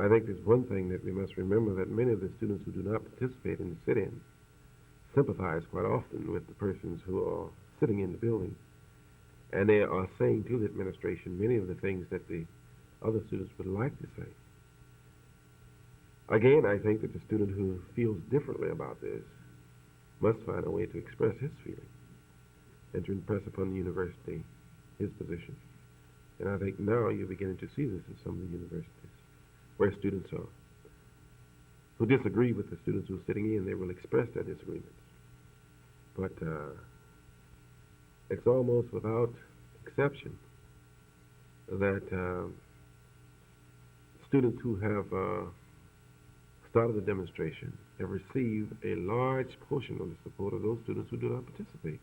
I think there's one thing that we must remember, that many of the students who do not participate in the sit-in sympathize quite often with the persons who are sitting in the building. And they are saying to the administration many of the things that the other students would like to say. Again, I think that the student who feels differently about this must find a way to express his feeling and to impress upon the university his position. And I think now you're beginning to see this in some of the universities, where students are who disagree with the students who are sitting in. They will express their disagreements. But it's almost without exception that students who have started the demonstration have received a large portion of the support of those students who do not participate.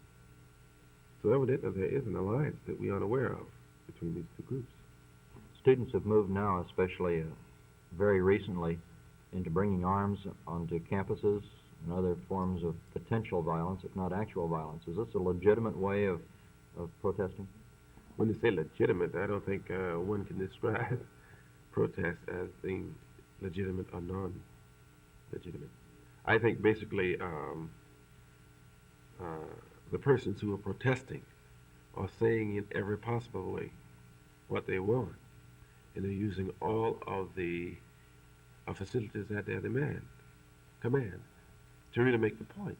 So evidently there is an alliance that we aren't aware of between these two groups. Students have moved now, especially very recently, into bringing arms onto campuses and other forms of potential violence, if not actual violence. Is this a legitimate way of protesting? When you say legitimate, I don't think one can describe protest as being legitimate or non-legitimate. I think basically the persons who are protesting are saying in every possible way what they want, and they're using all of the facilities at their command to really make the point.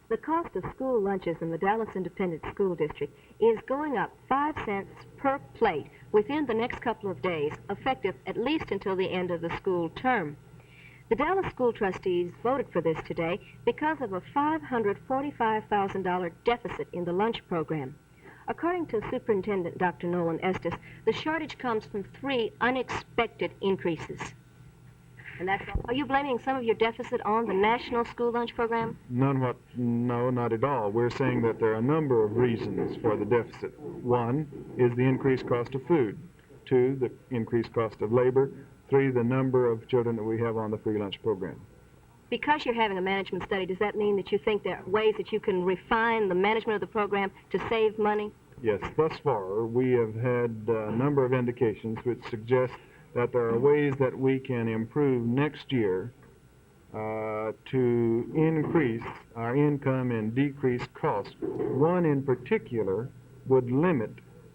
The cost of school lunches in the Dallas Independent School District is going up 5 cents per plate within the next couple of days, effective at least until the end of the school term. The Dallas school trustees voted for this today because of a $545,000 deficit in the lunch program. According to Superintendent Dr. Nolan Estes, the shortage comes from 3 unexpected increases. And that's all. Are you blaming some of your deficit on the national school lunch program? No, not at all. We're saying that there are a number of reasons for the deficit. 1 is the increased cost of food. 2, the increased cost of labor. 3, the number of children that we have on the free lunch program. Because you're having a management study, does that mean that you think there are ways that you can refine the management of the program to save money? Yes, thus far we have had a number of indications which suggest that there are ways that we can improve next year to increase our income and decrease costs. One in particular would limit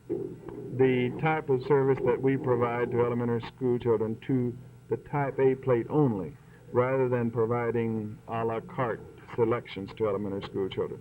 the type of service that we provide to elementary school children to the type A plate only, rather than providing a la carte selections to elementary school children.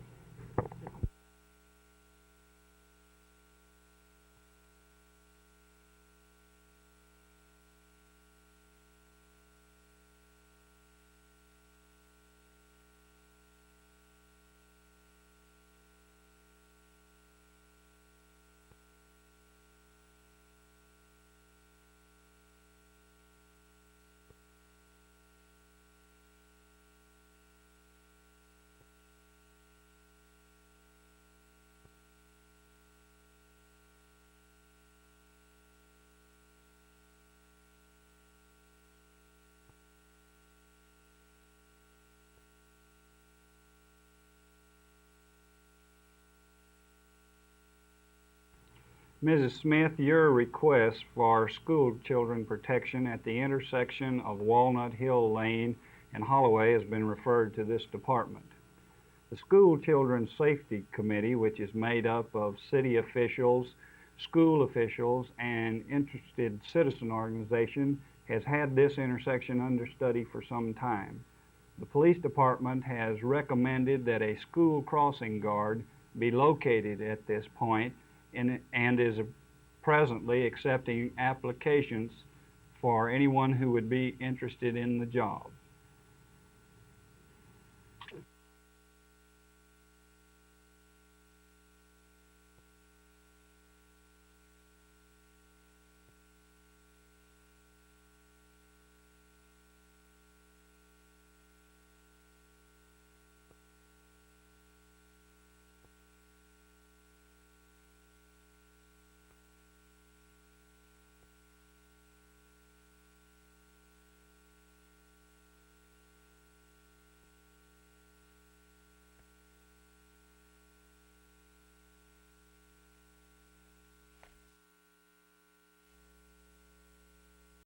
Mrs. Smith, your request for school children protection at the intersection of Walnut Hill Lane and Holloway has been referred to this department. The School Children's Safety Committee, which is made up of city officials, school officials, and interested citizen organization, has had this intersection under study for some time. The police department has recommended that a school crossing guard be located at this point and is presently accepting applications for anyone who would be interested in the job.